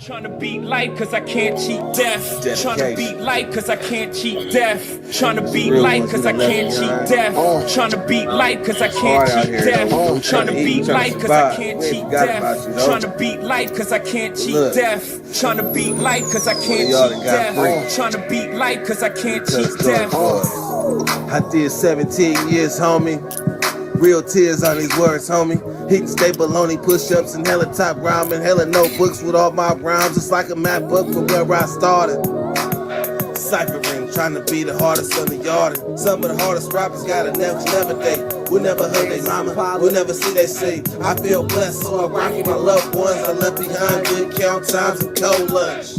Tryna beat life cause I can't cheat death. Tryna beat life cause I can't cheat death. Tryna beat life cause I can't cheat death. Tryna beat life cause I can't cheat death. Tryna beat life cause I can't cheat death. Tryna beat life cause I can't cheat death. Tryna beat life cause I can't cheat death. Tryna beat life cause I can't cheat death. I did 17 years, homie. Real tears on these words, homie. Heat and stay baloney, push-ups and hella top rhyming, hella notebooks with all my rhymes, just like a map book from where I started. Ciphering, trying to be the hardest on the yard. Some of the hardest rappers got a never day. We'll never hurt they mama, we'll never see they see. I feel blessed, so I rock with my loved ones. I left behind good count times and cold lunch.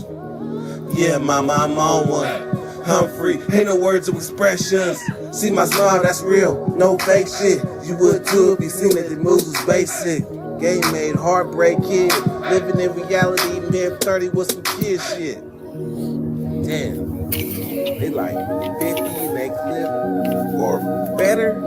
Yeah, mama, I'm on one. I'm free, ain't no words of expressions. See my smile, that's real, no fake shit. You would too if you seen that the moves was basic. Game made, heartbreak kid. Living in reality, mid 30 with some kid shit. Damn, they like 50 they clip or better.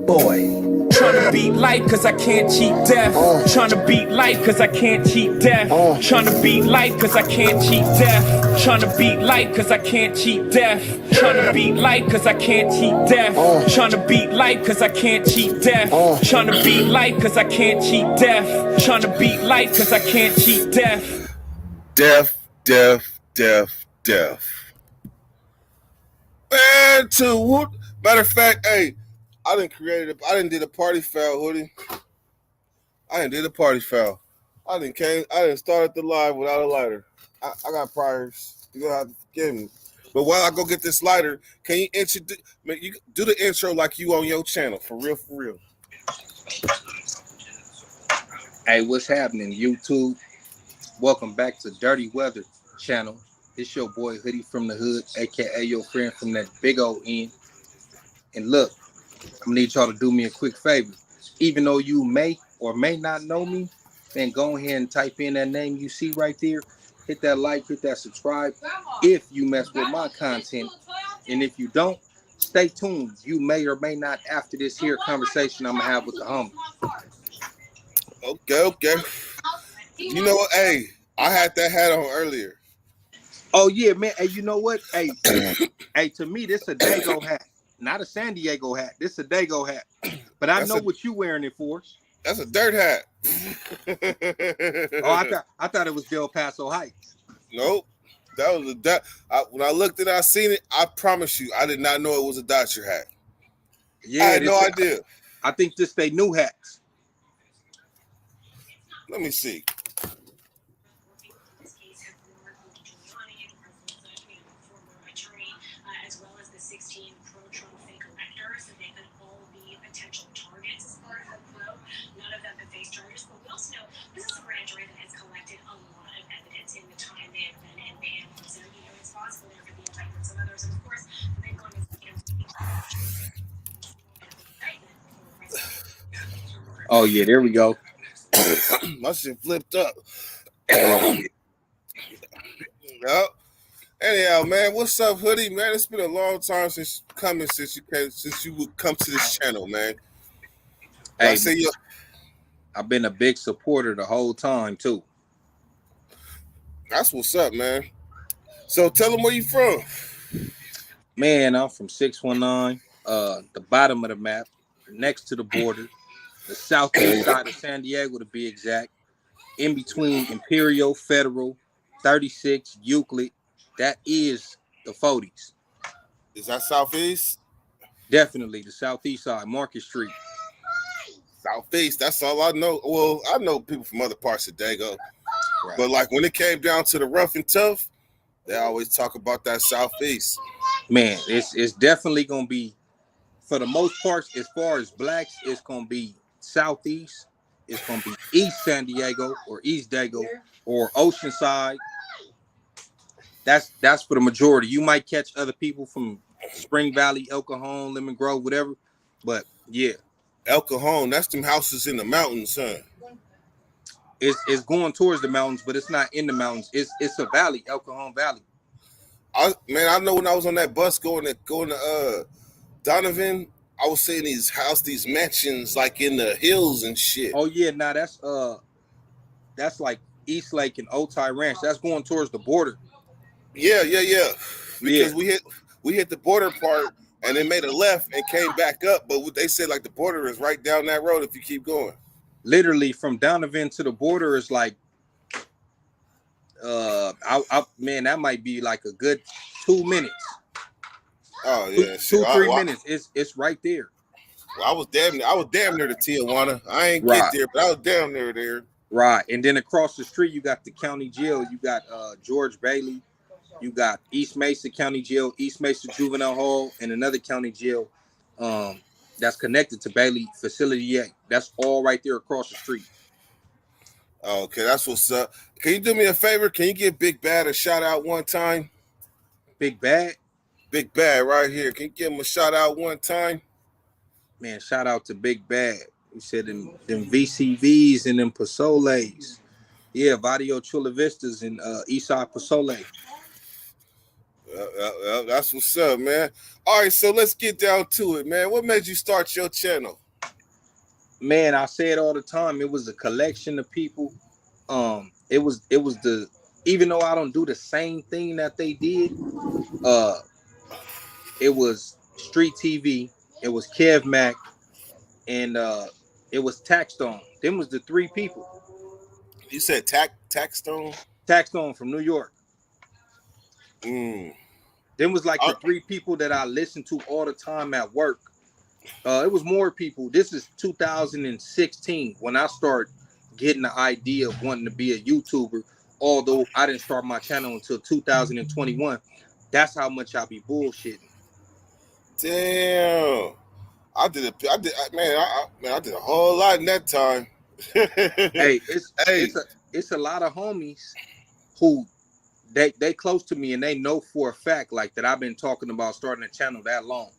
Boy. Tryna beat life cause I can't cheat death. Tryna beat life cause I can't cheat death. Tryna beat life cause I can't cheat death. Tryna beat life cause I can't cheat death. Tryna beat life cause I can't cheat death. Tryna beat life cause I can't cheat death. Tryna beat life cause I can't cheat death. Tryna beat life cause I can't cheat death. Death. Man, to matter of fact, hey, I didn't did a party foul, Hoodie. I didn't did a party foul. I didn't start the live without a lighter. I got priors. You're gonna have to forgive me. But while I go get this lighter, can you introduce? You do the intro like you on your channel, for real. Hey, what's happening, YouTube? Welcome back to Dirtyweather channel. It's your boy Hoodie from the hood, aka your friend from that big old end. And look, I'm gonna need y'all to do me a quick favor. Even though you may or may not know me, then go ahead and type in that name you see right there. Hit that like, hit that subscribe if you mess with my content. And if you don't, stay tuned. You may or may not after this here conversation I'm gonna have with the homie. Okay. You know what? Hey, I had that hat on earlier. Oh yeah, man. Hey, you know what? Hey, hey, to me, this a Dago hat. Not a San Diego hat. This is a Dago hat. But I know what you wearing it for. That's a dirt hat. Oh, I thought it was Del Paso Heights. Nope. That was when I looked at it, I seen it. I promise you, I did not know it was a Dodger hat. Yeah, I had no idea. I think this they new hats. Let me see. As well as the 16 pro-Trump fake electors, so they could all be potential targets as part of the probe. None of them have faced charges, but we also know this is a grand jury that has collected a lot of evidence in the time they have been in panel. So, it's possible there could be indictments of others. And of course, the big one is, Oh, yeah, there we go. My shit flipped up. Yep. Anyhow, man, what's up, Hoodie? Man, it's been a long time since you would come to this channel, man. Hey, I've been a big supporter the whole time too. That's what's up, man. So tell them where you from. Man, I'm from 619, the bottom of the map, next to the border, the southeast side of San Diego to be exact, in between Imperial, Federal, 36, Euclid. That is the 40s. Is that southeast? Definitely the southeast side, Market Street. Southeast, that's all I know. Well, I know people from other parts of Dago. Right. But like when it came down to the rough and tough, they always talk about that southeast. Man, it's definitely gonna be, for the most part, as far as blacks, it's gonna be southeast. It's gonna be East San Diego or East Dago or Oceanside. That's for the majority. You might catch other people from Spring Valley, El Cajon, Lemon Grove, whatever. But yeah, El Cajon, that's them houses in the mountains, huh? It's going towards the mountains, but it's not in the mountains. It's a valley, El Cajon Valley. I know when I was on that bus going to Donovan, I was seeing these mansions like in the hills and shit. Oh yeah, that's like East Lake and Otay Ranch. That's going towards the border. Yeah. Because Yeah. we hit the border part and then made a left and came back up. But they said like the border is right down that road if you keep going. Literally from Donovan to the border is like man, that might be like a good 2 minutes. Oh yeah, shit. 3 minutes. It's right there. I was damn near to Tijuana. I ain't Right. get there, but I was damn near there. Right. And then across the street you got the county jail. You got George Bailey. You got East Mesa County Jail, East Mesa Juvenile Hall, and another county jail that's connected to Bailey Facility A. That's all right there across the street. Okay, that's what's up. Can you do me a favor? Can you give Big Bad a shout out one time? Big Bad? Big Bad right here. Can you give him a shout out one time? Man, shout out to Big Bad. He said them VCVs and them Pasoles. Yeah, Vadio Chula Vistas and Eastside Pasole. That's what's up, man. All right, so let's get down to it, man. What made you start your channel? Man, I say it all the time. It was a collection of people. It was the, even though I don't do the same thing that they did, it was Street TV, it was Kev Mack, and it was Taxstone. Them was the three people. You said Taxstone? Taxstone from New York. Them was like the three people that I listened to all the time at work. It was more people. This is 2016 when I started getting the idea of wanting to be a YouTuber, although I didn't start my channel until 2021. That's how much I be bullshitting. Damn. I did a whole lot in that time. Hey, it's a lot of homies who they close to me and they know for a fact like that I've been talking about starting a channel that long.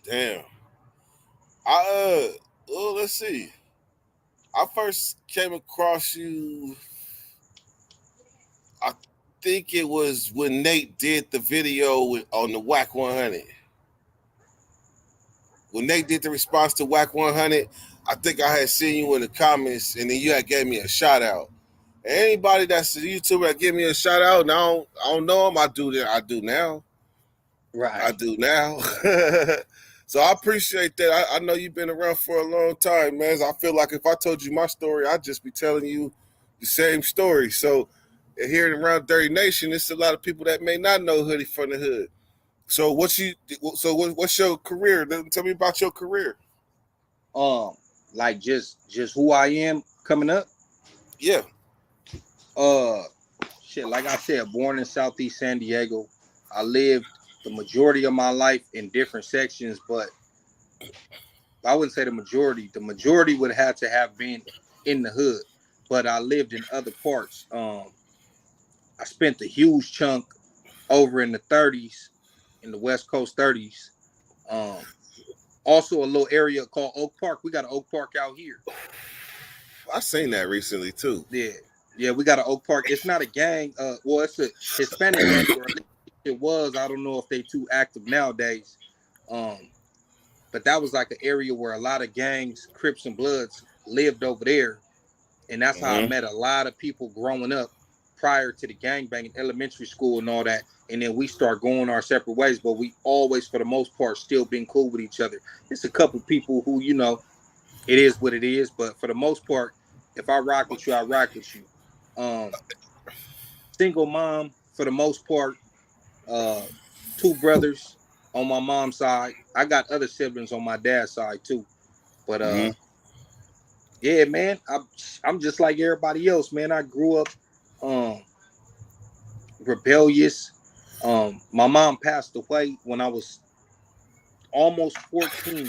Damn. Let's see. I first came across you, I think it was when Nate did the video on the Whack 100. When Nate did the response to Whack 100, I think I had seen you in the comments, and then you had gave me a shout out. Anybody that's a YouTuber that give me a shout out, and I don't know them, I do now. Right. I do now. So I appreciate that. I know you've been around for a long time, man. I feel like if I told you my story, I'd just be telling you the same story. So here around Dirty Nation, it's a lot of people that may not know Hoodie from the Hood. So what's your career? Tell me about your career. Like just who I am coming up. Yeah. Shit. Like I said, born in Southeast San Diego. I lived the majority of my life in different sections, but I wouldn't say the majority. The majority would have to have been in the hood, but I lived in other parts. I spent a huge chunk over in the 30s, in the West Coast 30s. Also a little area called Oak Park. We got an Oak Park out here. I seen that recently too. Yeah, we got an Oak Park. It's not a gang. Well, it's a Hispanic gang, or at least it was. I don't know if they too active nowadays. But that was like an area where a lot of gangs, Crips and Bloods lived over there. And that's how I met a lot of people growing up prior to the gangbanging, elementary school and all that. And then we start going our separate ways, but we always, for the most part, still been cool with each other. It's a couple people who, you know, it is what it is. But for the most part, if I rock with you, I rock with you. Single mom, for the most part. 2 brothers on my mom's side. I got other siblings on my dad's side too. But yeah, man, I'm just like everybody else, man. I grew up rebellious. My mom passed away when I was almost 14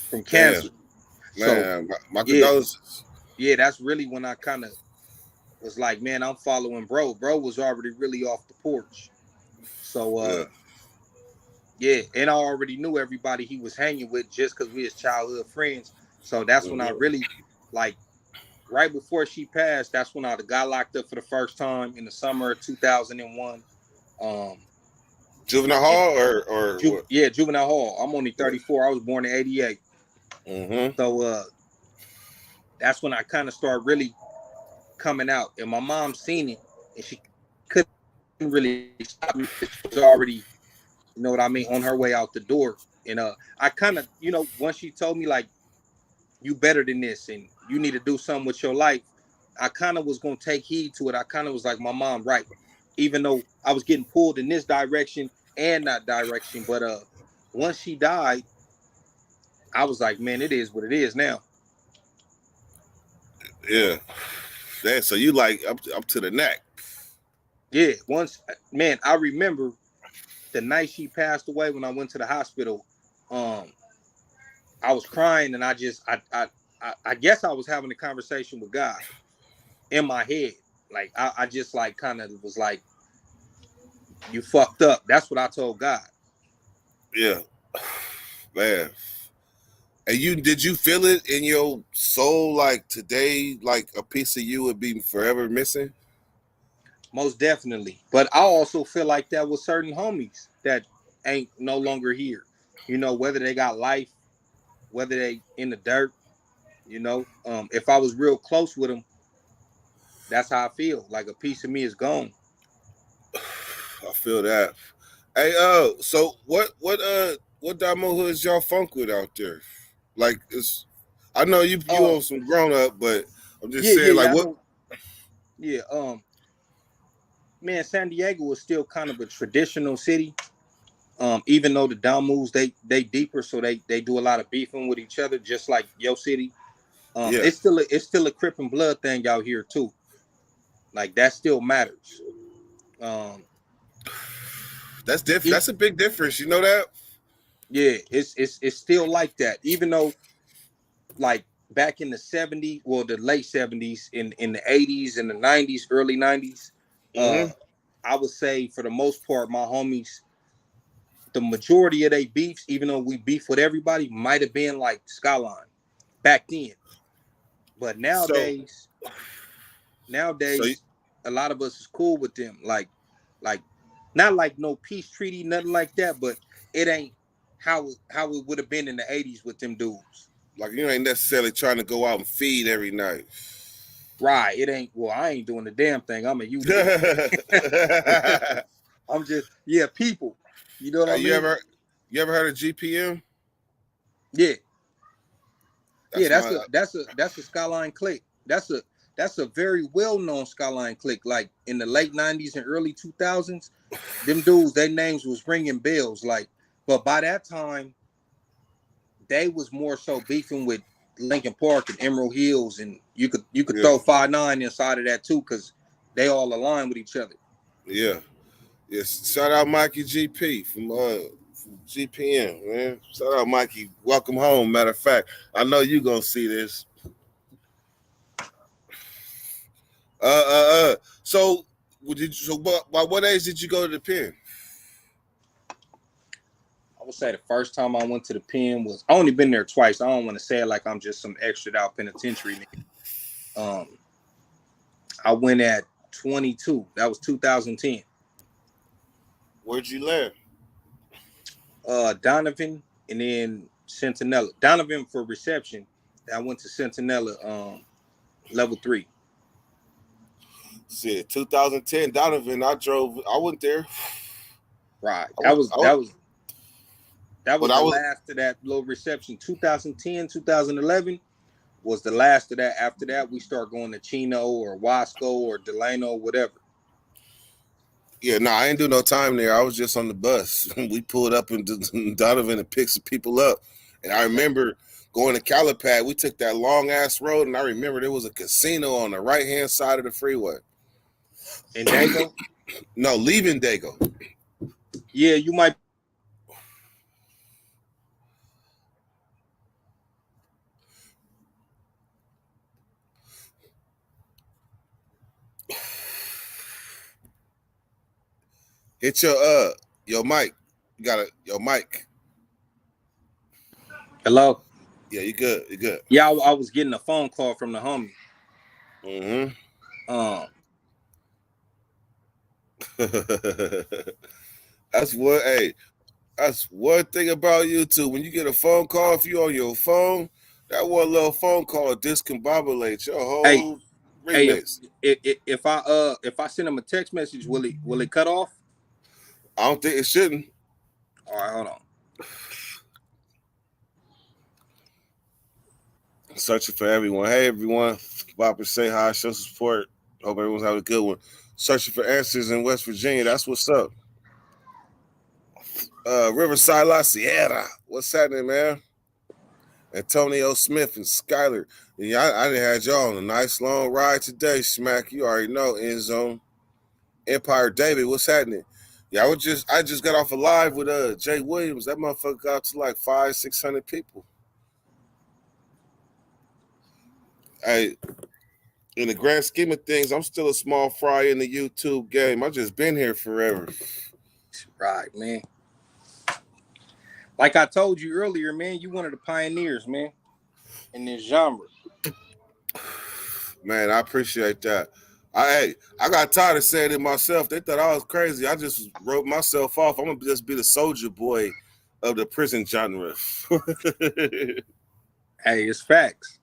from cancer. Man, so, my condolences. Yeah, that's really when I kind of was like, man, I'm following bro. Bro was already really off the porch. So, yeah, and I already knew everybody he was hanging with just because we was childhood friends. So that's when I really, like, right before she passed, that's when I got locked up for the first time in the summer of 2001. Juvenile hall or yeah, juvenile hall. I'm only 34. I was born in 88. So that's when I kind of started really coming out, and my mom seen it, and she couldn't really stop me because she was already, you know what I mean, on her way out the door. And I kind of, you know, once she told me like, you better than this, and you need to do something with your life, I kind of was gonna take heed to it. I kind of was like, my mom, right? Even though I was getting pulled in this direction and that direction, but once she died, I was like, man, it is what it is now. Yeah. So you like up to the neck. Yeah, once, man, I remember the night she passed away when I went to the hospital. I was crying, and I guess I was having a conversation with God in my head. Like I just like kind of was like, you fucked up. That's what I told God. Yeah. Man. And did you feel it in your soul like today, like a piece of you would be forever missing? Most definitely. But I also feel like that with certain homies that ain't no longer here. You know, whether they got life, whether they in the dirt, you know. If I was real close with them, that's how I feel. Like a piece of me is gone. I feel that. Hey, so what Damo hoods y'all funk with out there? Like I know you on some grown up, but I'm just saying like what? Yeah, man, San Diego is still kind of a traditional city. Even though the Damus they deeper, so they do a lot of beefing with each other, just like your city. Yeah. It's still a Crip and Blood thing out here too. Like that still matters. That's different. That's a big difference. You know that? Yeah, it's still like that. Even though, like back in the 70s, well, the late 70s, in the 80s and the 90s, early 90s, I would say for the most part, my homies, the majority of their beefs, even though we beef with everybody, might have been like Skyline back then. But nowadays, a lot of us is cool with them. Like not like no peace treaty, nothing like that. But it ain't how it would have been in the 80s with them dudes. Like you ain't necessarily trying to go out and feed every night. Right. It ain't. Well, I ain't doing the damn thing. I'm a YouTuber. I'm just people. You know what I mean? You ever heard of GPM? Yeah. That's a Skyline clique. That's a very well-known Skyline clique. Like in the late 90s and early 2000s, them dudes, their names was ringing bells. Like, but by that time, they was more so beefing with Lincoln Park and Emerald Hills, and you could throw 5'9" inside of that too, because they all align with each other. Yeah. Yes. Shout out Mikey GP from GPM, man. Shout out Mikey. Welcome home. Matter of fact, I know you gonna see this. So by what age did you go to the pen? I would say the first time I went to the pen was, I only been there twice. I don't want to say it like I'm just some extra out penitentiary nigga. I went at 22. That was 2010. Where'd you live? Donovan, and then Centinela. Donovan for reception. I went to Centinela, level 3. See, 2010 Donovan. I went there. Right. That was the last of that little reception. 2010, 2011 was the last of that. After that, we start going to Chino or Wasco or Delano, whatever. Yeah, no, I ain't do no time there. I was just on the bus. We pulled up in Donovan and picked some people up. And I remember going to Calipad. We took that long ass road, and I remember there was a casino on the right hand side of the freeway. In Dago? No, leaving Dago. Yeah, you might. Hit your mic. You got your mic. Hello? Yeah, you good. You good. Yeah, I was getting a phone call from the homie. That's one thing about YouTube. When you get a phone call, if you on your phone, that one little phone call discombobulates your whole Hey, Remix. if I send him a text message, will it cut off? I don't think it shouldn't. All right, hold on. Searching for everyone. Hey, everyone. Bopper, say hi. Show support. Hope everyone's having a good one. Searching for answers in West Virginia. That's what's up. Riverside La Sierra. What's happening, man? Antonio Smith and Skyler. Yeah, I done had y'all on a nice long ride today, Smack. You already know, End Zone. Empire David, what's happening? Yeah, I just got off a live with Jay Williams. That motherfucker got to like 500-600 people. Hey, in the grand scheme of things, I'm still a small fry in the YouTube game. I just been here forever. Right, man. Like I told you earlier, man, you one of the pioneers, man, in this genre. Man, I appreciate that. I got tired of saying it myself. They thought I was crazy. I just wrote myself off. I'm gonna just be the soldier boy of the prison genre. Hey, it's facts.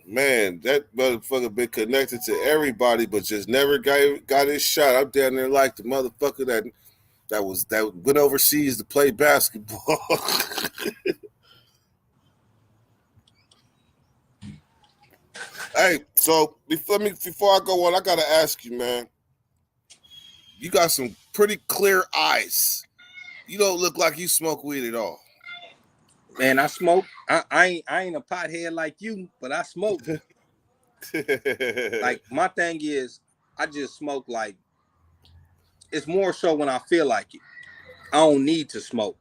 Man, that motherfucker been connected to everybody, but just never got his shot. I'm down there like the motherfucker that went overseas to play basketball. Hey, so before I go on, I gotta ask you, man. You got some pretty clear eyes. You don't look like you smoke weed at all. Man, I smoke. I ain't a pothead like you, but I smoke. Like my thing is, I just smoke like it's more so when I feel like it. I don't need to smoke.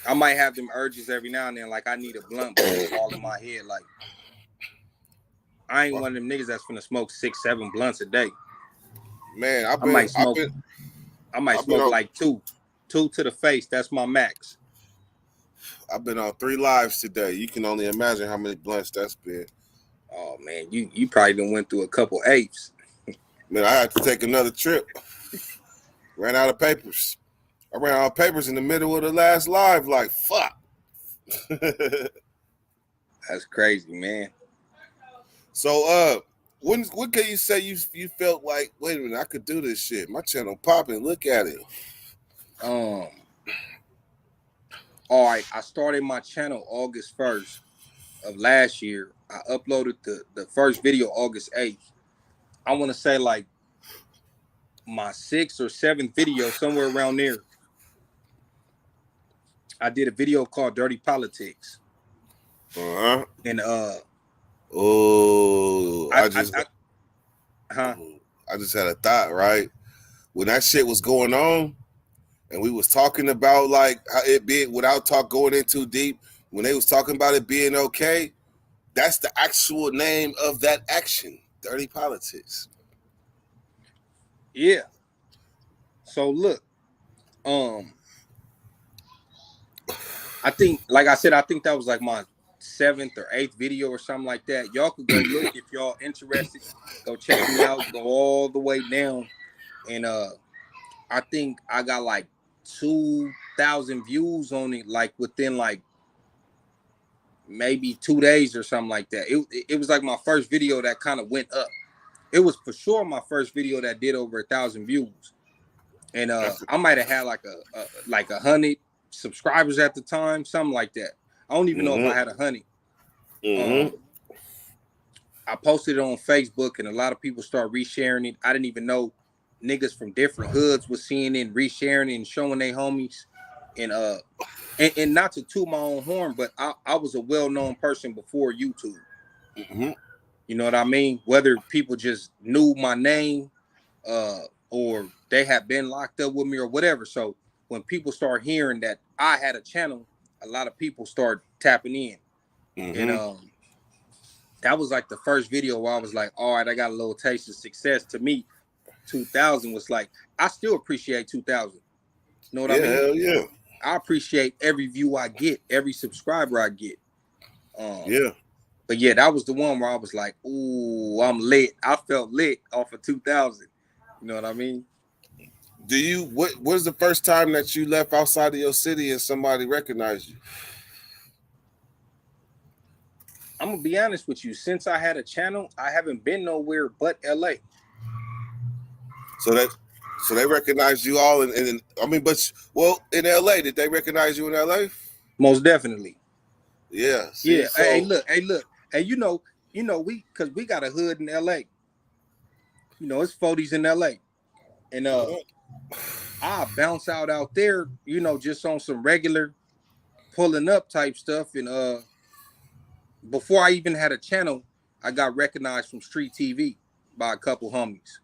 I might have them urges every now and then, like I need a blunt, but it's all in my head. Like I ain't one of them niggas that's finna smoke 6-7 blunts a day. Man, I might smoke like two to the face. That's my max. I've been on 3 lives today. You can only imagine how many blunts that's been. Oh man, you probably done went through a couple apes. Man, I had to take another trip. Ran out of papers. I ran out of papers in the middle of the last live. Like fuck. That's crazy, man. So when can you say you felt like, wait a minute, I could do this shit? My channel popping. Look at it. All right, I started my channel August 1st of last year. I uploaded the first video August 8th. I want to say like my 6th or 7th video, somewhere around there. I did a video called Dirty Politics. Uh-huh. And I just had a thought, right? When that shit was going on, and we was talking about like how it being without going in too deep, when they was talking about it being okay, that's the actual name of that action, Dirty Politics. Yeah. So look, I think, like I said, I think that was like my 7th or 8th video or something like that. Y'all could go look if y'all interested. Go check me out. Go all the way down, and I think I got like 2,000 views on it, like within like maybe 2 days or something like that. It was like my first video that kind of went up. It was for sure my first video that did over 1,000 views, and I might have had like a 100 subscribers at the time, something like that. I don't even know if I had 100. I posted it on Facebook, and a lot of people started resharing it. I didn't even know niggas from different hoods was seeing it and resharing it and showing their homies. And not to toot my own horn, but I was a well-known person before YouTube. You know what I mean? Whether people just knew my name or they had been locked up with me or whatever. So when people start hearing that I had a channel, a lot of people start tapping in. And that was like the first video where I was like, all right, I got a little taste of success. To me, 2,000 was like, I still appreciate 2,000. You know what I mean? Hell yeah. I appreciate every view I get, every subscriber I get. Yeah. But yeah, that was the one where I was like, ooh, I'm lit. I felt lit off of 2,000. You know what I mean? What was the first time that you left outside of your city and somebody recognized you? I'm gonna be honest with you. Since I had a channel, I haven't been nowhere but LA. So they recognize you all in I mean, but well, in LA, did they recognize you in LA? Most definitely. Yeah. See, Yeah. so Hey, look. Hey, because we got a hood in LA. You know, it's 40s in LA. And I bounce out there, just on some regular pulling up type stuff. And before I even had a channel, I got recognized from street TV by a couple homies.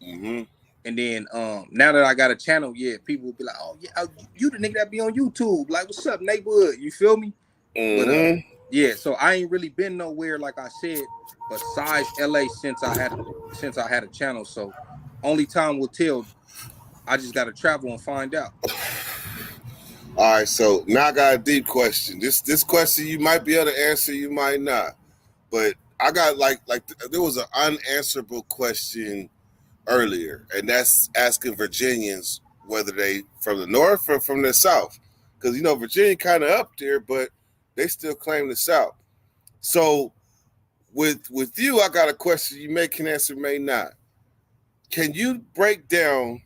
mm-hmm. And then now that I got a channel, yeah, people will be like, "Oh yeah, you the nigga that be on YouTube. Like, what's up, neighborhood?" You feel me? But Mm-hmm. yeah, so I ain't really been nowhere, like I said, besides LA since I had a channel. So only time will tell. I just gotta travel and find out. All right, so now I got a deep question. This question you might be able to answer, you might not. But I got there was an unanswerable question earlier, and that's asking Virginians whether they from the north or from the south, because Virginia kind of up there, but they still claim the south. So with you, I got a question you may can answer, may not. Can you break down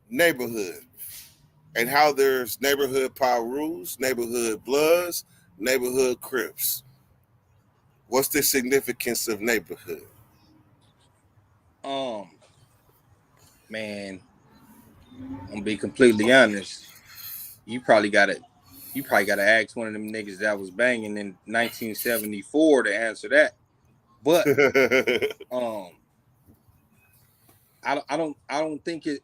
neighborhood and how there's neighborhood power rules, neighborhood bloods, neighborhood crips? What's the significance of neighborhood? Man, I'm gonna be completely honest. You probably gotta ask one of them niggas that was banging in 1974 to answer that. But I don't think it.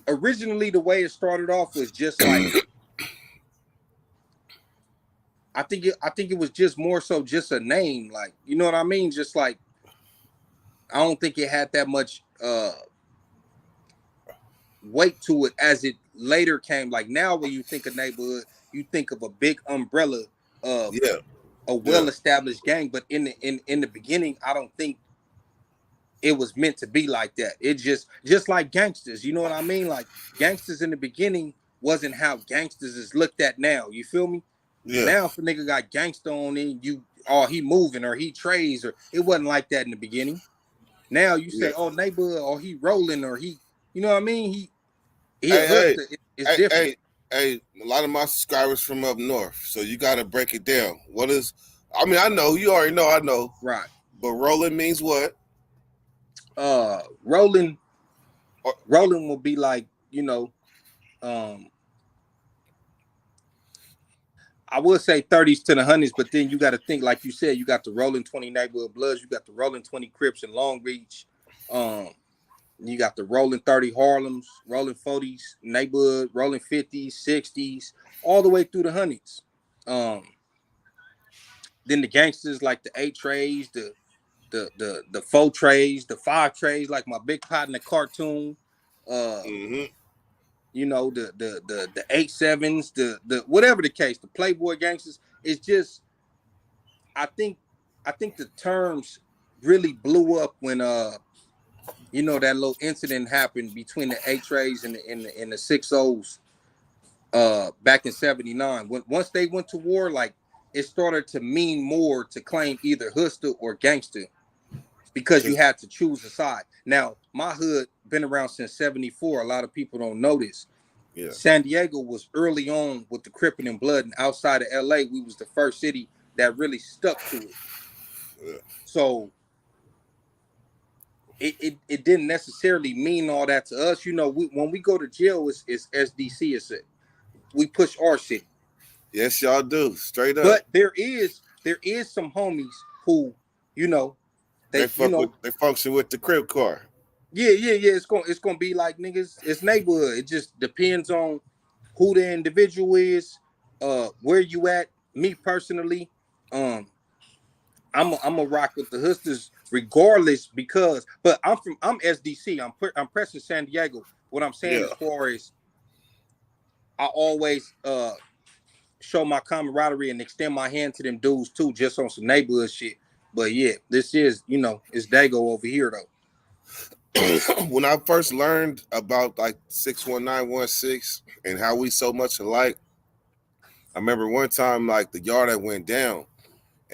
Originally, the way it started off was just like I think it was just more so just a name, like, you know what I mean? Just like I don't think it had that much weight to it as it later came. Like now, when you think of neighborhood, you think of a big umbrella of Yeah. a well-established gang. But in the beginning, I don't think it was meant to be like that. It just like gangsters, you know what I mean? Like gangsters in the beginning wasn't how gangsters is looked at now. You feel me? Yeah. Now if a nigga got gangster on it, he moving or he trades, or it wasn't like that in the beginning. Now you say, oh, neighborhood, or he rolling, or he, you know what I mean? He a hustler. It's different. Hey, a lot of my subscribers from up north, so you got to break it down. What is? I mean, I know you already know. I know. Right. But rolling means what? Rolling will be like, I would say 30s to the hundreds, but then you got to think, like you said, you got the rolling 20 neighborhood bloods, you got the rolling 20 Crips in Long Beach, you got the rolling 30 Harlems, rolling 40s neighborhood, rolling 50s, 60s, all the way through the hundreds. Then the gangsters like the 8 trays, the 4 trays, the 5 trays, like my big pot in the cartoon. The 8-7s, the whatever the case, the Playboy gangsters. It's just I think the terms really blew up when that little incident happened between the 8 trays and the 6-0s back in 79. Once they went to war, like it started to mean more to claim either hustler or gangster, because you had to choose a side. Now, my hood been around since 74. A lot of people don't know this. Yeah. San Diego was early on with the Crippin' and Blood, and outside of LA, we was the first city that really stuck to it. Yeah. So it didn't necessarily mean all that to us. When we go to jail, it's SDC. We push our city. Yes, y'all do. Straight up. But there is some homies who, they function with the Crip car. Yeah. It's gonna be like, niggas, it's neighborhood. It just depends on who the individual is, where you at. Me personally, I'm a rock with the hustlers regardless, but I'm SDC. I'm pressing San Diego. What I'm saying as far as I always show my camaraderie and extend my hand to them dudes too, just on some neighborhood shit. But yeah, this is, it's Dago over here though. When I first learned about like 61916 and how we so much alike, I remember one time like the yard that went down,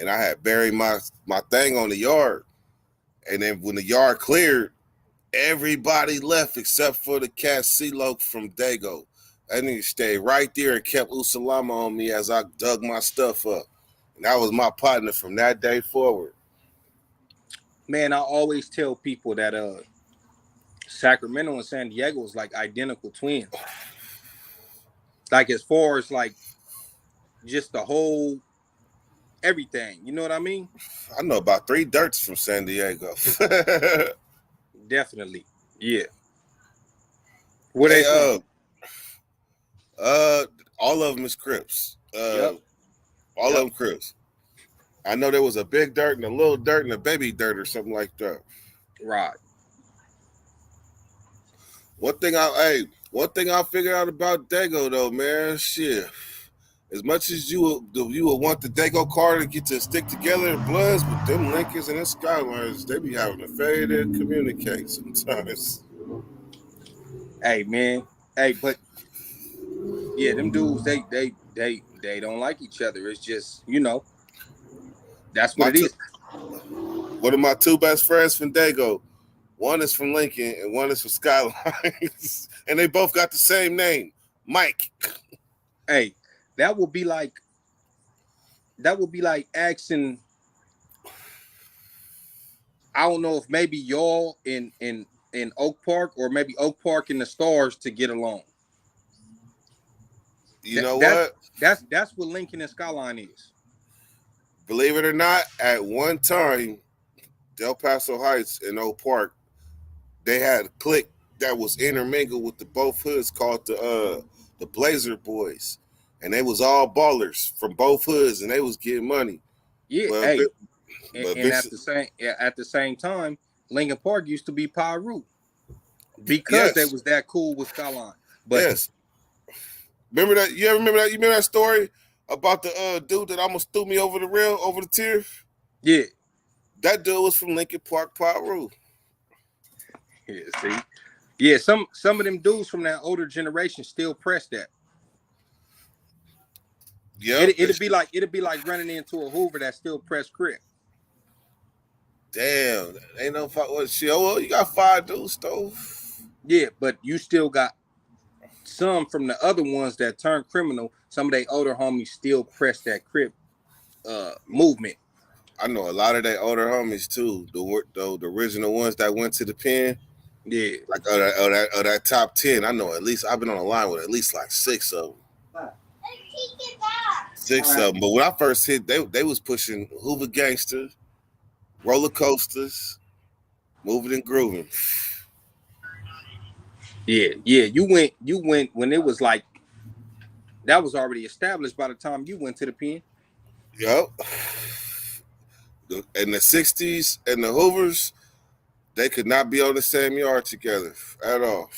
and I had buried my thing on the yard. And then when the yard cleared, everybody left except for the cat C-Lo from Dago. That nigga stayed right there and kept Usalama on me as I dug my stuff up. And that was my partner from that day forward. Man, I always tell people that Sacramento and San Diego is like identical twins. Like as far as like just the whole everything, you know what I mean? I know about 3 dirts from San Diego. Definitely, yeah. Where they from? All of them is Crips. Yep. All of them Crips. I know there was a big dirt and a little dirt and a baby dirt or something like that. Right. One thing I figured out about Dago though, man, shit. As much as you would want the Dago card to get to stick together in Bloods, but them Lincolns and them Skylines, they be having a failure to communicate sometimes. Hey man, hey, but yeah, them dudes they don't like each other. It's just, you know, that's what it is. One of my 2 best friends from Dago, one is from Lincoln and one is from Skylines, and they both got the same name, Mike. Hey, that would be like asking, I don't know if maybe y'all in Oak Park or maybe Oak Park and the Stars to get along. You know what? That's what Lincoln and Skyline is. Believe it or not, at one time, Del Paso Heights and Oak Park, they had a clique that was intermingled with the both hoods called the Blazer Boys. And they was all ballers from both hoods, and they was getting money. Yeah, but, hey, but and at the same time, Lincoln Park used to be Pyru because they was that cool with Skyline. But yes, remember that? You ever remember that? You remember that story about the dude that almost threw me over the rail, over the tier? Yeah, that dude was from Lincoln Park, Pyru. Yeah, see, yeah, some of them dudes from that older generation still press that. Yeah, it'd be like running into a Hoover that still press Crip. Damn, ain't no fuck. What shit? Oh, well, you got 5 dudes though. Yeah, but you still got some from the other ones that turned criminal. Some of their older homies still press that Crip movement. I know a lot of their older homies too. The original ones that went to the pen. Yeah, like that top 10. I know at least I've been on the line with at least like 6 of them. 6 of them. But when I first hit, they was pushing Hoover Gangster, Roller Coasters, Moving and Grooving. Yeah. You went when it was like that was already established by the time you went to the pen. Yep. In the 60s and the Hoovers, they could not be on the same yard together at all.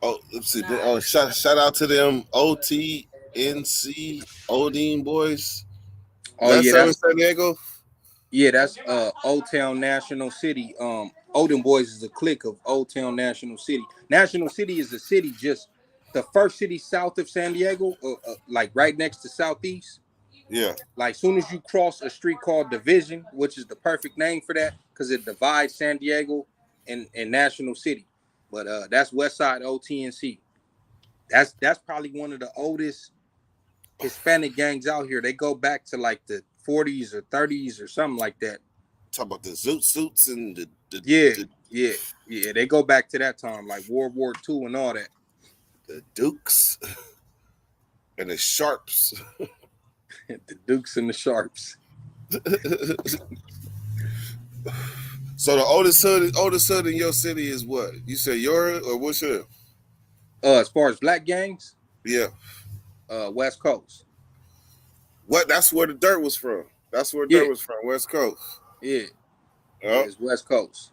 Oh, let's see. Oh, shout out to them OTNC Odin boys. Oh, yeah, that's San Diego. Yeah, that's Old Town National City. Odin Boys is a clique of Old Town National City. National City is a city just the first city south of San Diego, like right next to Southeast. Yeah. Like soon as you cross a street called Division, which is the perfect name for that because it divides San Diego and National City. But that's West Side OTNC. That's probably one of the oldest Hispanic gangs out here. They go back to like the 40s or 30s or something like that. Talk about the zoot suits and the yeah. They go back to that time, like World War II and all that. The Dukes and the Sharps. The Dukes and the Sharps. So the oldest hood in your city is what? You say your hood or what's hood? As far as black gangs? Yeah. West Coast. What? That's where the dirt was from. That's where dirt was from. West Coast. Yeah. It's West Coast.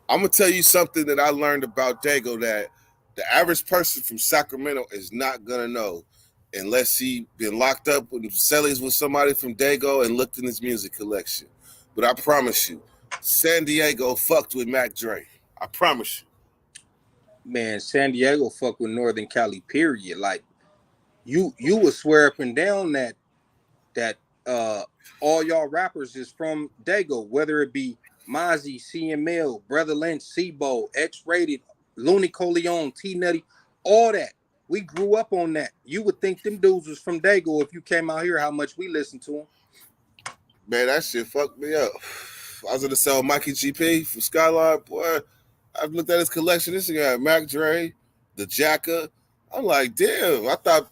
I'm gonna tell you something that I learned about Dago that the average person from Sacramento is not gonna know unless he been locked up with cellies with somebody from Dago and looked in his music collection. But I promise you, San Diego fucked with Mac Dre. I promise you. Man, San Diego fucked with Northern Cali, period. Like, You would swear up and down that uh all y'all rappers is from Dago, whether it be Mozzie, CML, Brother Lynch, Sebo, X-Rated, Looney Coleon, T Nutty, all that. We grew up on that. You would think them dudes was from Dago if you came out here. How much we listened to them? Man, that shit fucked me up. I was gonna sell Mikey GP from Skyline. Boy, I've looked at his collection. This thing got Mac Dre, the Jacka. I'm like, damn. I thought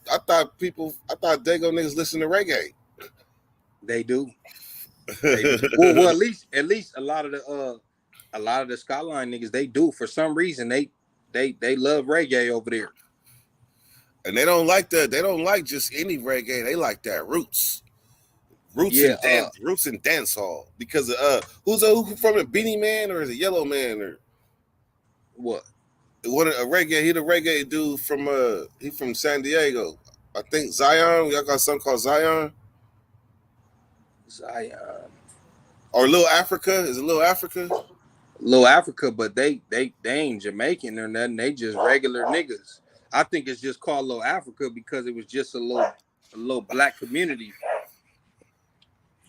Dago niggas listen to reggae. They do. They do. Well, at least a lot of the Skyline niggas, they do. For some reason, they love reggae over there. And they don't like that. They don't like just any reggae. They like that roots. Roots Yeah, and dance hall. Because who's from the Beanie Man or is it Yellow Man or what? what a reggae? He the reggae dude from he from San Diego. I think Zion. Y'all got something called Zion Zion. or Little Africa. Is it Little Africa? Little Africa, but they ain't Jamaican or nothing. They just regular niggas. I think it's just called Little Africa because it was just a little black community.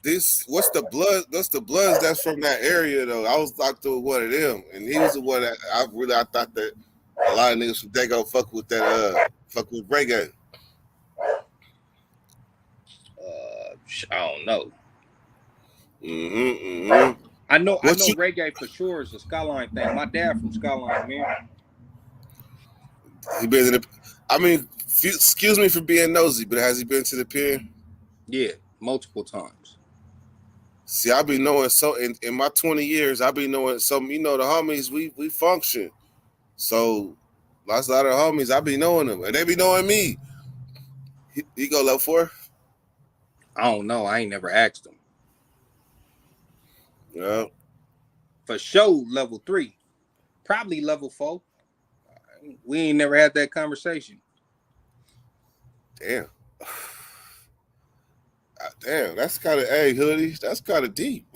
What's the bloods that's from that area though? I was talking to one of them, and he was the one that I thought that a lot of niggas from Dago fuck with reggae. I don't know. Mm-hmm. I know reggae for sure is a Skyline thing. My dad from Skyline, man. He been in the. I mean, excuse me for being nosy, but has he been to the pen? Yeah, multiple times. See, I be knowing so in my 20 years, I be knowing some. You know, the homies we function. So, lots of other homies, I be knowing them, and they be knowing me. He go level 4. I don't know. I ain't never asked him. Yeah. For sure, level 3. Probably level 4. We ain't never had that conversation. Damn. Damn, that's kind of, hey, Hoodie, that's kind of deep.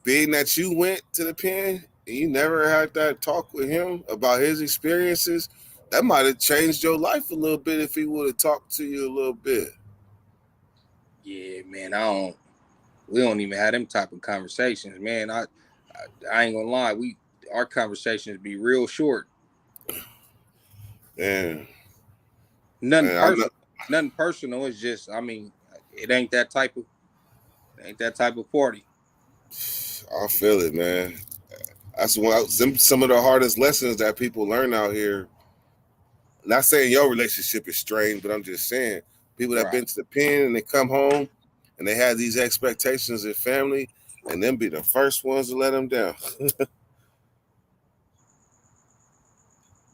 Being that you went to the pen and you never had that talk with him about his experiences, that might have changed your life a little bit if he would have talked to you a little bit. Yeah, man, we don't even have them type of conversations, man. I ain't gonna lie, our conversations be real short. Man. Nothing personal. It's just, I mean, it ain't that type of party. I feel it, man. That's some of the hardest lessons that people learn out here. Not saying your relationship is strained, but I'm just saying people that been to the pen and they come home and they have these expectations in family, and them be the first ones to let them down.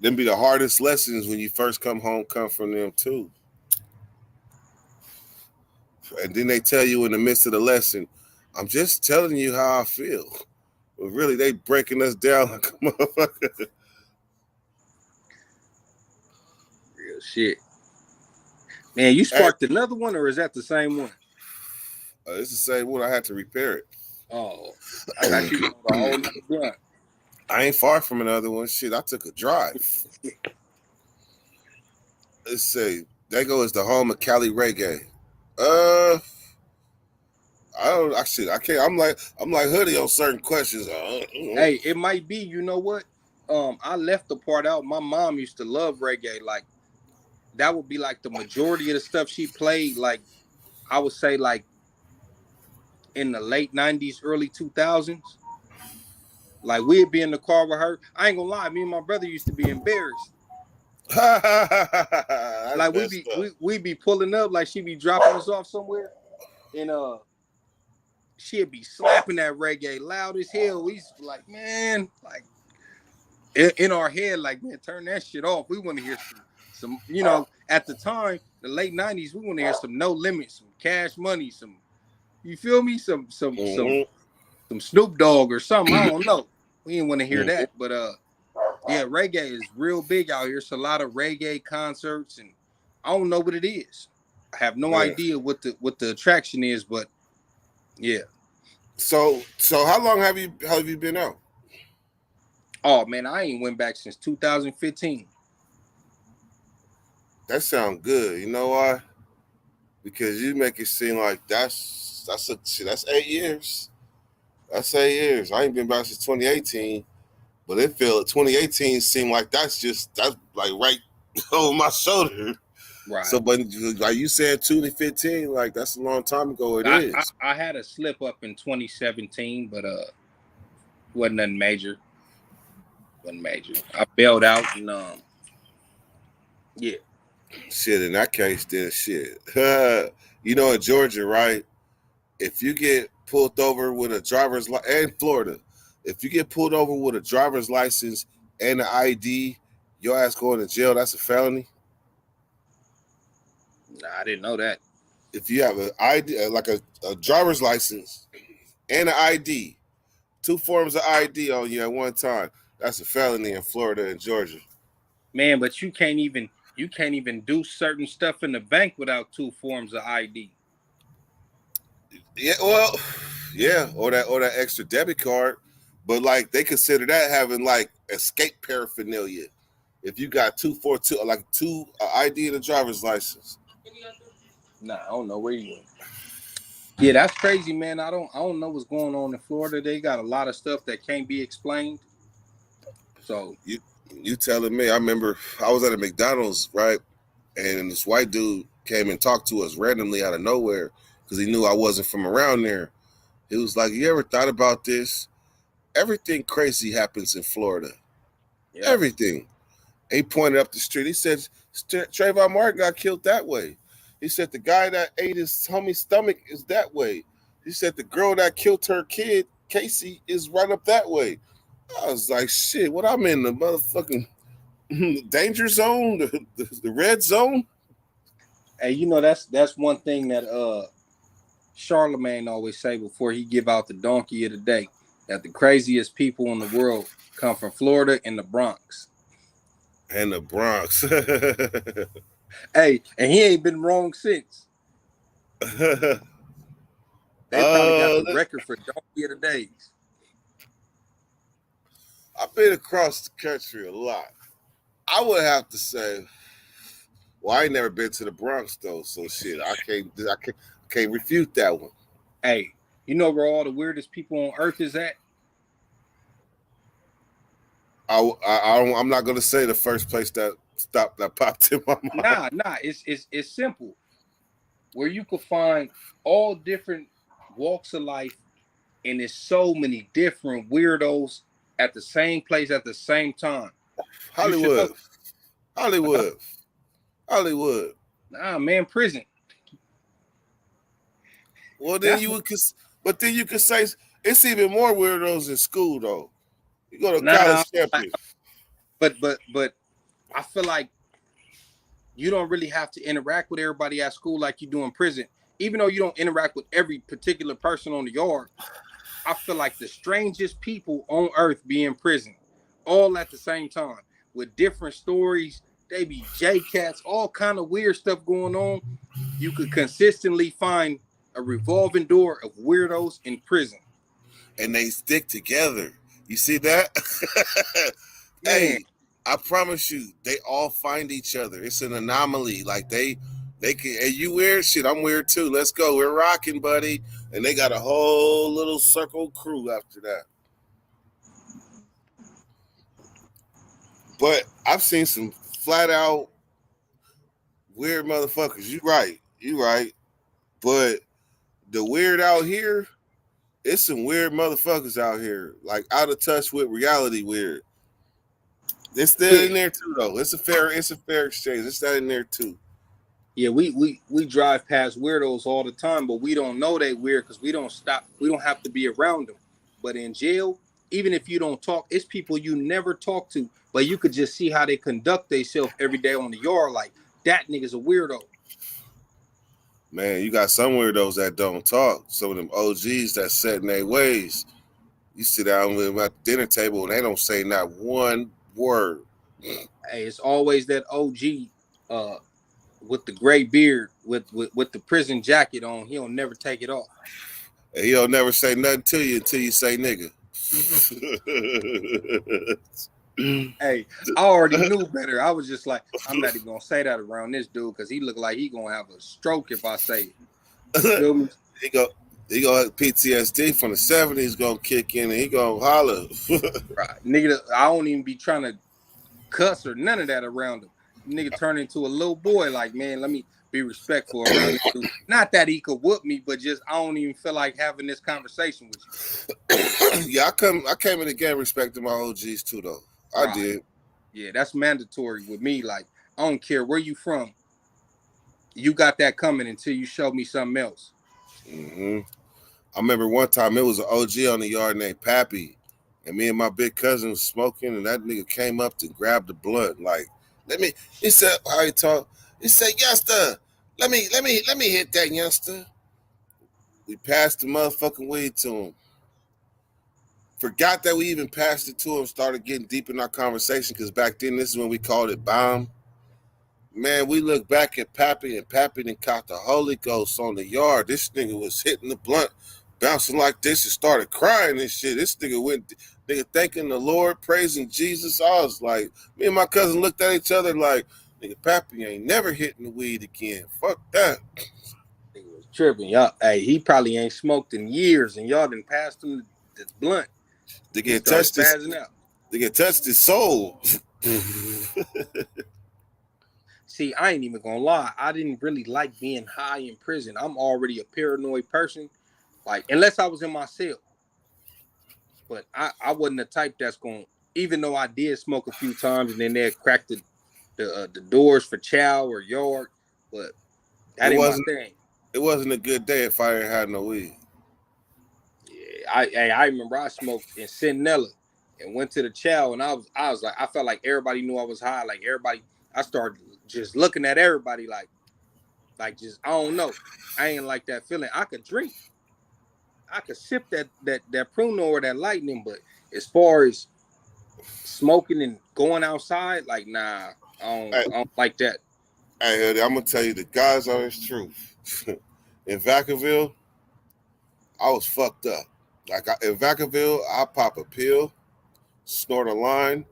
Them be the hardest lessons when you first come home, come from them too. And then they tell you in the midst of the lesson, I'm just telling you how I feel. But really, they breaking us down like a motherfucker. Real shit. Man, you sparked another one, or is that the same one? It's the same one. I had to repair it. Oh, I got you on the whole new gun. I ain't far from another one. Shit, I took a drive. Let's say Dago is the home of Cali reggae. I can't. I'm like Hoodie on certain questions. Hey, it might be. You know what? I left the part out. My mom used to love reggae. Like that would be like the majority of the stuff she played. Like I would say, like in the late 90s, early 2000s. Like we'd be in the car with her. I ain't gonna lie, me and my brother used to be embarrassed. Like we'd be pulling up, like she'd be dropping us off somewhere, and she'd be slapping that reggae loud as hell. We used to be like, man, like in our head, like, man, turn that shit off. We want to hear some, you know, at the time, the late 90s, we want to hear some No Limit, some Cash Money, some, you feel me, some Snoop Dogg or something. I don't know. We didn't want to hear that, but yeah, reggae is real big out here. It's a lot of reggae concerts, and I don't know what it is. I have no idea what the attraction is, but yeah. So how long have you been out? Oh man, I ain't went back since 2015. That sounds good. You know why? Because you make it seem like that's 8 years. That's 8 years. I ain't been back since 2018, but it feel 2018 seemed like that's like right over my shoulder. Right. So, but like you said, 2015, like that's a long time ago. It is. I had a slip up in 2017, but wasn't nothing major. Wasn't major. I bailed out and yeah. Shit, in that case, then shit. You know, in Georgia, right? If you get pulled over with a driver's license, and Florida, if you get pulled over with a driver's license and an ID, your ass going to jail. That's a felony. Nah, I didn't know that. If you have an ID, like a driver's license and an ID, 2 forms of ID on you at one time, that's a felony in Florida and Georgia. Man, but you can't even do certain stuff in the bank without 2 forms of ID. Yeah, well, yeah, or that extra debit card, but like they consider that having like escape paraphernalia. If you got 2 ID and a driver's license. Nah, I don't know where you went. Yeah, that's crazy, man. I don't know what's going on in Florida. They got a lot of stuff that can't be explained. So you telling me? I remember I was at a McDonald's, right, and this white dude came and talked to us randomly out of nowhere because he knew I wasn't from around there. He was like, "You ever thought about this? Everything crazy happens in Florida. Yeah. Everything." He pointed up the street. He said, "Trayvon Martin got killed that way." He said, "The guy that ate his homie's stomach is that way." He said, "The girl that killed her kid, Casey, is right up that way." I was like, "Shit, what? I'm in the motherfucking danger zone, the red zone." Hey, you know that's one thing that Charlemagne always say before he give out the donkey of the day, that the craziest people in the world come from Florida and the Bronx. And the Bronx. Hey, and he ain't been wrong since. They probably got the record for donkey of the days. I've been across the country a lot. I would have to say, well, I ain't never been to the Bronx though, so shit, I can't refute that one. Hey, you know where all the weirdest people on earth is at? I'm not gonna say the first place that popped in my mind. Nah, it's simple. Where you could find all different walks of life, and there's so many different weirdos at the same place at the same time. Hollywood. Nah, man, prison. Well, then you could say it's even more weirdos in school though. You go to college campus. But I feel like you don't really have to interact with everybody at school like you do in prison. Even though you don't interact with every particular person on the yard, I feel like the strangest people on earth be in prison, all at the same time, with different stories. They be J-Cats, all kind of weird stuff going on. You could consistently find a revolving door of weirdos in prison. And they stick together. You see that? Hey, I promise you, they all find each other. It's an anomaly. Like they can, hey, you weird? Shit, I'm weird too. Let's go. We're rocking, buddy. And they got a whole little circle crew after that. But I've seen some flat out weird motherfuckers. You right. But the weird out here, it's some weird motherfuckers out here, like out of touch with reality weird. It's still in there too, though. It's a fair exchange. It's that in there too. Yeah, we drive past weirdos all the time, but we don't know they weird because we don't stop. We don't have to be around them. But in jail, even if you don't talk, it's people you never talk to, but you could just see how they conduct themselves every day on the yard. Like, that nigga's a weirdo. Man, you got some weirdos that don't talk. Some of them OGs that set in their ways. You sit down with them at the dinner table and they don't say not one word. Hey, it's always that OG with the gray beard with the prison jacket on. He'll never take it off. And he'll never say nothing to you until you say nigga. Hey, I already knew better. I was just like, I'm not even gonna say that around this dude because he look like he gonna have a stroke if I say it. You feel me? he go have PTSD from the 70s gonna kick in and he gonna holler. Right. Nigga, I don't even be trying to cuss or none of that around him. Nigga turn into a little boy, like, man, let me be respectful around this dude. Not that he could whoop me, but just I don't even feel like having this conversation with you. Yeah, I came in the game respecting my OGs too, though. I Right. did. Yeah, that's mandatory with me. Like, I don't care where you from. You got that coming until you show me something else. Mm-hmm. I remember one time it was an OG on the yard named Pappy, and me and my big cousin was smoking, and that nigga came up to grab the blunt. Like, he said, how he talk? He said, youngster, let me hit that youngster. We passed the motherfucking weed to him. Forgot that we even passed it to him, started getting deep in our conversation, because back then, this is when we called it bomb. Man, we look back at Pappy, and Pappy done caught the Holy Ghost on the yard. This nigga was hitting the blunt, bouncing like this, and started crying and shit. This nigga thanking the Lord, praising Jesus. I was like, me and my cousin looked at each other like, nigga, Pappy ain't never hitting the weed again. Fuck that. Nigga was tripping. Y'all, hey, he probably ain't smoked in years, and y'all done passed him this blunt. They He get started touched his, spazzing out. they get touched his soul. See, I ain't even gonna lie. I didn't really like being high in prison. I'm already a paranoid person. Like, unless I was in my cell. But I wasn't the type that's going, even though I did smoke a few times and then they cracked the doors for chow or yard, but that ain't my thing. It wasn't a good day if I didn't have no weed. Yeah, I remember I smoked in Centinela and went to the chow, and I was like, I felt like everybody knew I was high. Like everybody, I started just looking at everybody like just, I don't know. I ain't like that feeling. I could drink. I could sip that Pruno or that Lightning, but as far as smoking and going outside, like, nah, I don't like that. Hey, Hoodie, I'm gonna tell you the God's honest truth. In Vacaville, I was fucked up. Like in Vacaville, I pop a pill, snort a line,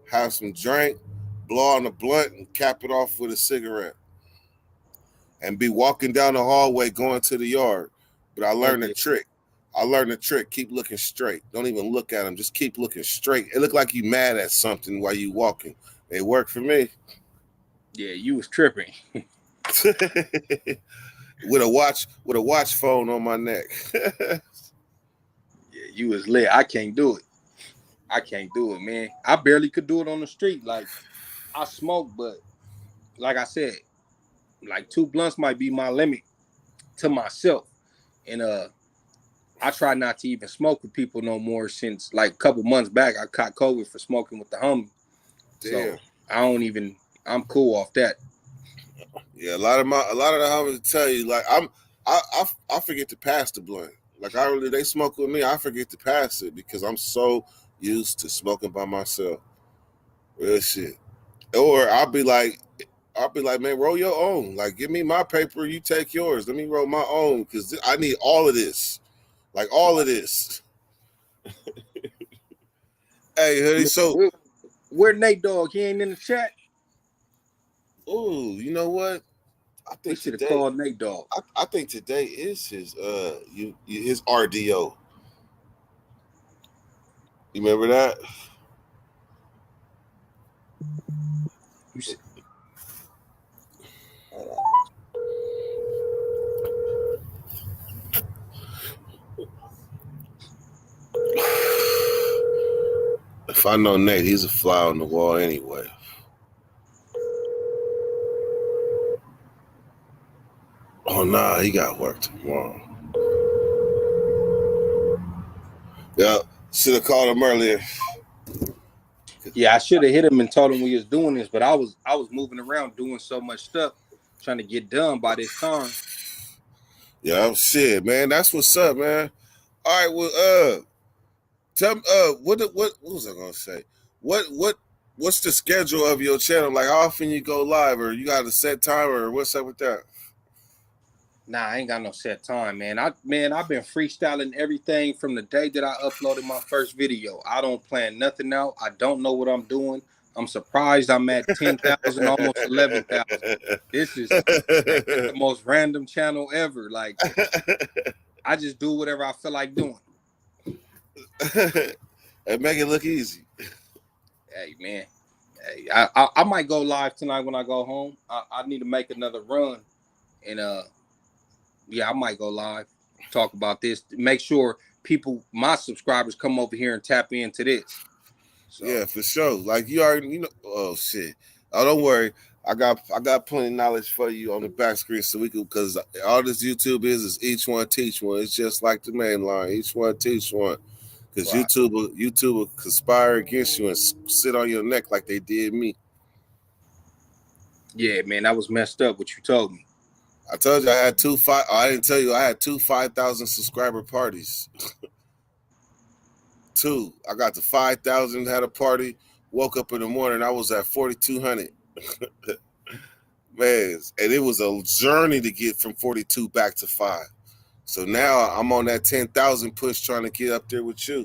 have some drink, blow on a blunt, and cap it off with a cigarette, and be walking down the hallway going to the yard. But I learned a trick. Keep looking straight. Don't even look at them. Just keep looking straight. It looked like you mad at something while you walking. It worked for me. Yeah, you was tripping. with a watch phone on my neck. Yeah, you was lit. I can't do it, man. I barely could do it on the street. Like, I smoke, but like I said, like 2 blunts might be my limit to myself. And I try not to even smoke with people no more since like a couple months back. I caught COVID for smoking with the homie. Damn. So I'm cool off that. Yeah, a lot of the homies tell you, like, I forget to pass the blunt. Like, they smoke with me, I forget to pass it because I'm so used to smoking by myself. Real shit. Or I'll be like, man, roll your own. Like, give me my paper, you take yours. Let me roll my own because I need all of this. Like, all of this. Hey, Hoodie, so where Nate Dogg? He ain't in the chat. Oh, you know what? I think we should have called Nate Dogg. I think today is his his RDO. You remember that? You said, if I know Nate, he's a fly on the wall anyway. Oh, nah, he got work tomorrow. Yeah, should have called him earlier. Yeah, I should have hit him and told him we was doing this, but I was moving around doing so much stuff, trying to get done by this time. Yeah, shit, man. That's what's up, man. All right, well, tell me, what was I gonna say? What's the schedule of your channel? Like, how often you go live, or you got a set time, or what's up with that? Nah, I ain't got no set time, man. I've been freestyling everything from the day that I uploaded my first video. I don't plan nothing out. I don't know what I'm doing. I'm surprised I'm at 10,000, almost 11,000. This is the most random channel ever. Like, I just do whatever I feel like doing. And make it look easy. Hey, man. Hey, I might go live tonight when I go home. I need to make another run. And yeah, I might go live, talk about this, make sure my subscribers come over here and tap into this. So. Yeah, for sure. Like you already, oh shit. Oh, don't worry. I got plenty of knowledge for you on the back screen so we can, because all this YouTube is each one teach one. It's just like the main line, each one teach one. Because Right. YouTube will conspire against you and sit on your neck like they did me. Yeah, man, that was messed up what you told me. I told you I had I didn't tell you I had 5,000 subscriber parties. 2. I got to 5,000, had a party, woke up in the morning, I was at 4,200. Man, and it was a journey to get from 42 back to 5. So now I'm on that 10,000 push trying to get up there with you.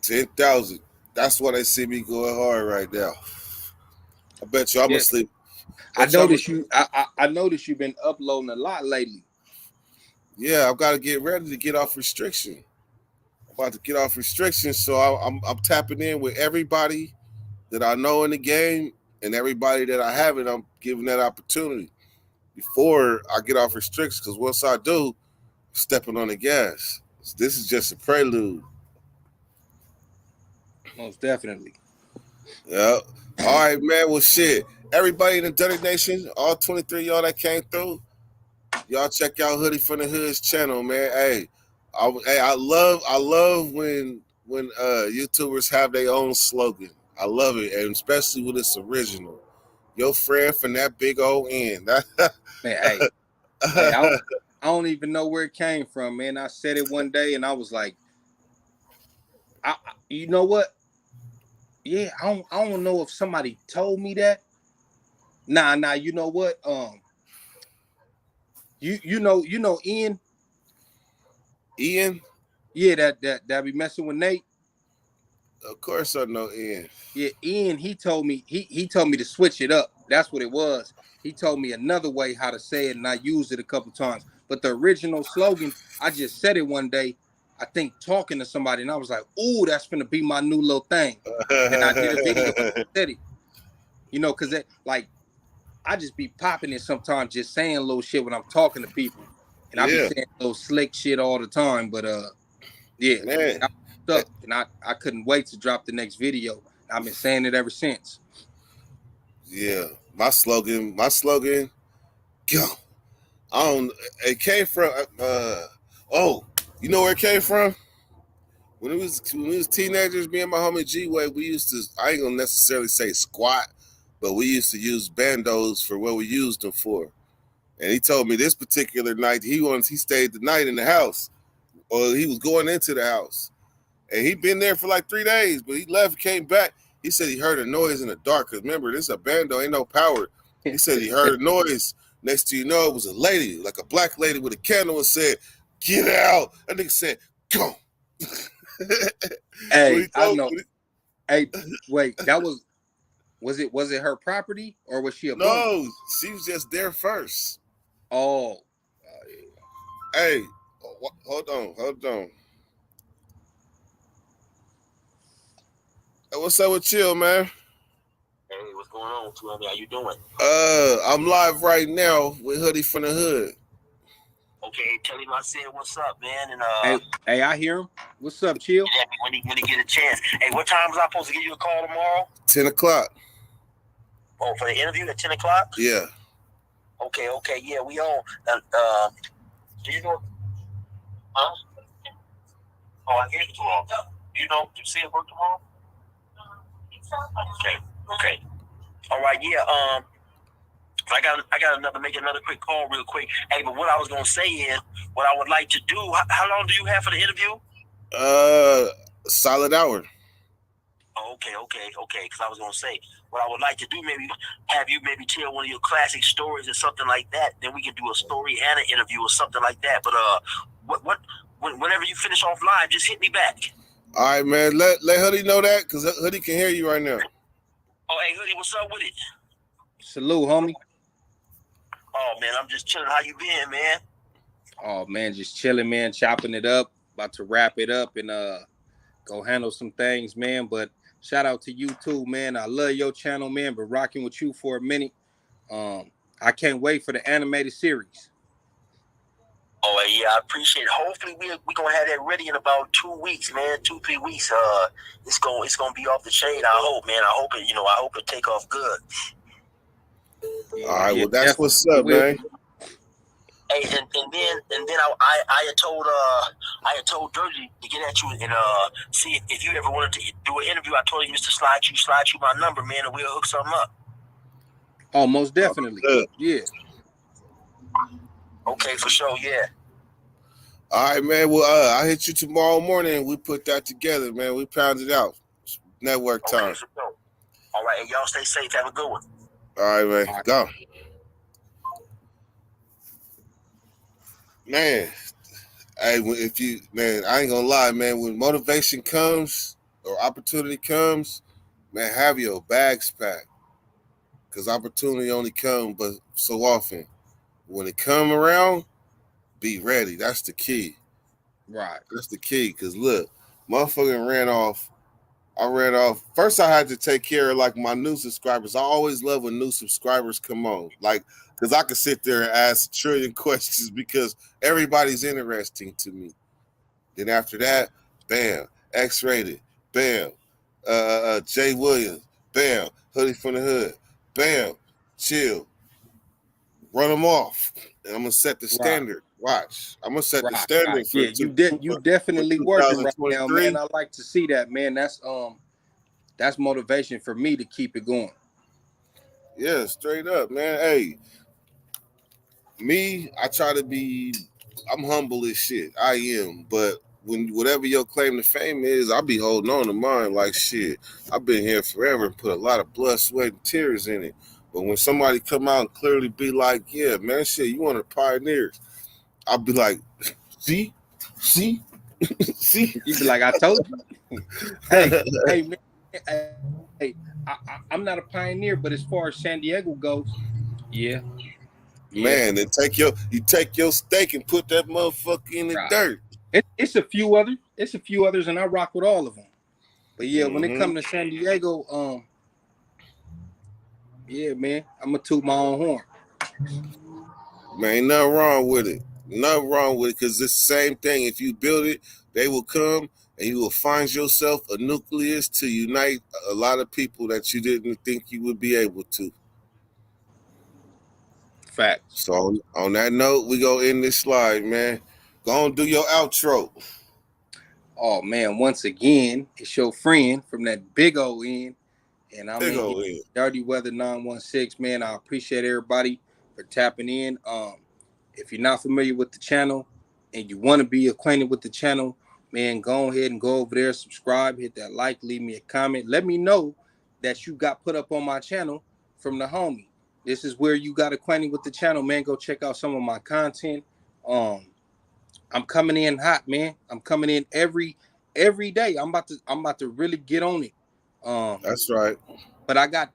10,000. That's why they see me going hard right now. I bet you I'm asleep. I noticed you've been uploading a lot lately. Yeah, I've got to get ready to get off restriction. I'm about to get off restriction, so I'm tapping in with everybody that I know in the game and everybody that I haven't. I'm giving that opportunity before I get off restrictions, because once I do, I'm stepping on the gas. This is just a prelude. Most definitely. Yeah. All right, man. Well, shit. Everybody in the Dirty Nation, all 23 of y'all that came through, y'all check out Hoodie from the Hood's channel, man. Hey, I love when YouTubers have their own slogan. I love it, and especially when it's original. Your friend from that big old end. Man, hey, I don't even know where it came from, man. I said it one day, and I was like, you know what? Yeah, I don't know if somebody told me that. Nah, you know what? You know Ian? Ian? Yeah, that be messing with Nate. Of course I know Ian. Yeah, Ian, he told me he told me to switch it up. That's what it was. He told me another way how to say it, and I used it a couple times. But the original slogan, I just said it one day, I think talking to somebody, and I was like, ooh, that's gonna be my new little thing. And I did a video and said it. You know, because like I just be popping it sometimes, just saying little shit when I'm talking to people. And I be saying little slick shit all the time. But yeah, man. I was stuck, and I couldn't wait to drop the next video. I've been saying it ever since. Yeah, my slogan, go. It came from you know where it came from? When we was teenagers, me and my homie G-Way, we used to, I ain't gonna necessarily say squat, but we used to use bandos for what we used them for. And he told me this particular night he stayed the night in the house, or he was going into the house. And he'd been there for like 3 days, but he left, came back. He said he heard a noise in the dark. Because remember, this is a bando, ain't no power. He said he heard a noise. Next thing you know, it was a lady, like a black lady with a candle, and said, "Get out." That nigga said, "Go." Hey, I know. Hey, wait, was it her property, or was she a bum? No, she was just there first. Oh. Hey, hold on. Hey, what's up with Chill, man? Hey, what's going on, Twelve? How you doing? I'm live right now with Hoodie from the Hood. Okay, tell him I said what's up, man. And hey, I hear him. What's up, Chill? when he get a chance. Hey, what time was I supposed to give you a call tomorrow? 10 o'clock. Oh, for the interview at 10 o'clock? Yeah. Okay, yeah, we on. Do you know? Huh? Oh, I gave it tomorrow. Do you know? Do you see it work tomorrow? Okay. All right, yeah. I got make another quick call real quick. Hey, but what I was gonna say is, what I would like to do. How long do you have for the interview? Solid hour. Okay. Because I was gonna say what I would like to do, maybe have you maybe tell one of your classic stories or something like that. Then we can do a story and an interview or something like that. But whenever you finish off live, just hit me back. All right, man. Let Hoodie know that because Hoodie can hear you right now. Oh, hey, Hoodie, what's up with it? Salute, homie. Oh, man, I'm just chilling. How you been, man? Oh, man, just chilling, man, chopping it up. About to wrap it up and go handle some things, man. But shout out to you too, man. I love your channel, man. Been rocking with you for a minute. I can't wait for the animated series. Oh, yeah, I appreciate it. Hopefully we're gonna have that ready in about 2 weeks, man. 2-3 weeks. It's gonna be off the chain. I hope, man. I hope it take off good. All right, well that's what's up, man. Hey, and then I had told Dirty to get at you and see if you ever wanted to do an interview. I told him just to slide you my number, man, and we'll hook something up. Oh, most definitely. Yeah. Okay, for sure, yeah. All right, man. Well, I'll hit you tomorrow morning and we put that together, man. We pound it out. Network time. Okay, for sure. All right, and y'all stay safe. Have a good one. All right, man. All right. Go. Man, hey, I ain't gonna lie, man. When motivation comes or opportunity comes, man, have your bags packed. Because opportunity only comes but so often. When it come around, be ready. That's the key. Right. That's the key. Because look, motherfucking ran off. I ran off. First, I had to take care of like my new subscribers. I always love when new subscribers come on. Like, because I could sit there and ask a trillion questions because everybody's interesting to me. Then after that, bam, X-Rated, bam, Jay Williams, bam, Hoodie from the Hood, bam, chill, run them off. And I'm gonna set the standard. Watch, I'm gonna set the standard for you definitely working right now, man. I like to see that, man. That's motivation for me to keep it going. Yeah, straight up, man. Hey, me, I try to be. I'm humble as shit. I am, but when whatever your claim to fame is, I'll be holding on to mine like shit. I've been here forever and put a lot of blood, sweat, and tears in it. But when somebody come out and clearly be like, yeah, man, shit, you one of the pioneers, I'll be like, see? You be like, I told you. hey, man, I'm not a pioneer, but as far as San Diego goes, yeah. Man, then you take your steak and put that motherfucker in the dirt. It's a few others, and I rock with all of them. But yeah, when it comes to San Diego, yeah, man, I'm gonna toot my own horn. Man, ain't nothing wrong with it. Nothing wrong with it, because it's the same thing. If you build it, they will come and you will find yourself a nucleus to unite a lot of people that you didn't think you would be able to. Facts. So on that note, we go end this slide, man. Go on, do your outro. Oh man, once again, it's your friend from that big old end. And I'm in Dirtyweather 916, man. I appreciate everybody for tapping in. If you're not familiar with the channel and you want to be acquainted with the channel, man, go ahead and go over there, subscribe, hit that like, leave me a comment. Let me know that you got put up on my channel from the homie. This is where you got acquainted with the channel, man. Go check out some of my content. I'm coming in hot, man. I'm coming in every day. I'm about to really get on it. That's right. But I got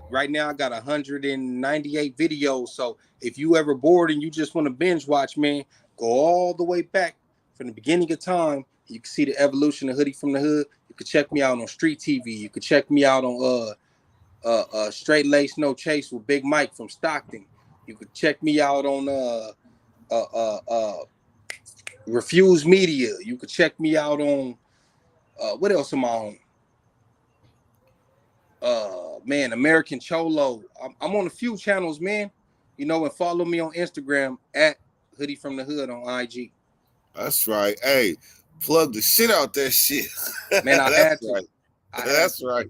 right now I got 198 videos. So if you ever bored and you just want to binge watch, man, go all the way back from the beginning of time. You can see the evolution of Hoodie from the Hood. You can check me out on Street TV. You can check me out on Straight Lace No Chase with Big Mike from Stockton. You could check me out on Refuse Media. You could check me out on what else am I on? Man, American Cholo. I'm on a few channels, man. You know, and follow me on Instagram at Hoodie from the Hood on IG. That's right. Hey, plug the shit out that shit. Man, I had to. Right. That's right.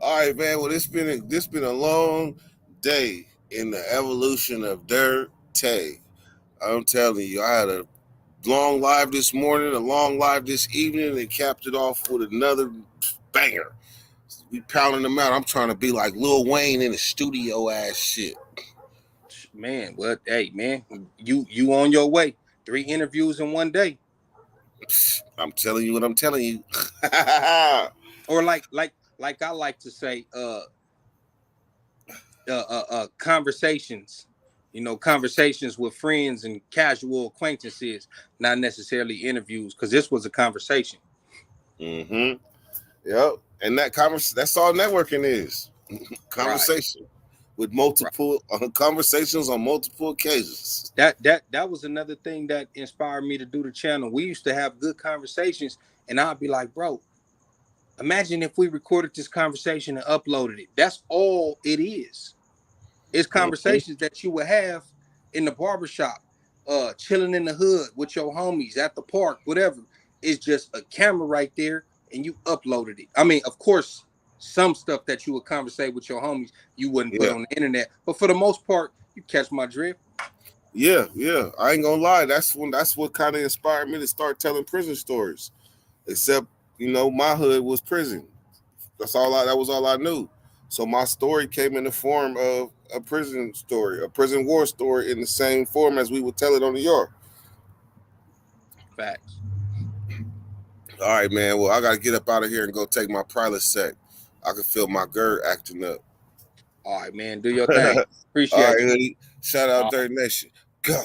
All right, man. Well, this been a long day in the evolution of Dirty. I'm telling you, I had a long live this morning, a long live this evening, and capped it off with another banger. We pounding them out. I'm trying to be like Lil Wayne in the studio ass shit. Man, what? Hey, man, you on your way. 3 interviews in one day. I'm telling you what I'm telling you. Or like I like to say, conversations. You know, conversations with friends and casual acquaintances, not necessarily interviews, because this was a conversation. Mm-hmm. Yep. And that's all networking is. Conversation with multiple conversations on multiple occasions. That was another thing that inspired me to do the channel. We used to have good conversations, and I'd be like, bro, imagine if we recorded this conversation and uploaded it. That's all it is. It's conversations that you would have in the barbershop, chilling in the hood with your homies at the park, whatever. It's just a camera right there, and you uploaded it. I mean, of course, some stuff that you would conversate with your homies, you wouldn't put on the internet. But for the most part, you catch my drift. Yeah. I ain't gonna lie. That's what kind of inspired me to start telling prison stories. Except, my hood was prison. That was all I knew. So my story came in the form of a prison story, a prison war story, in the same form as we would tell it on the yard. Facts. All right, man. Well, I gotta get up out of here and go take my Prilosec. I can feel my GERD acting up. All right, man. Do your thing. Appreciate All right, you. Hoodie. Shout out Dirty Nation. Go.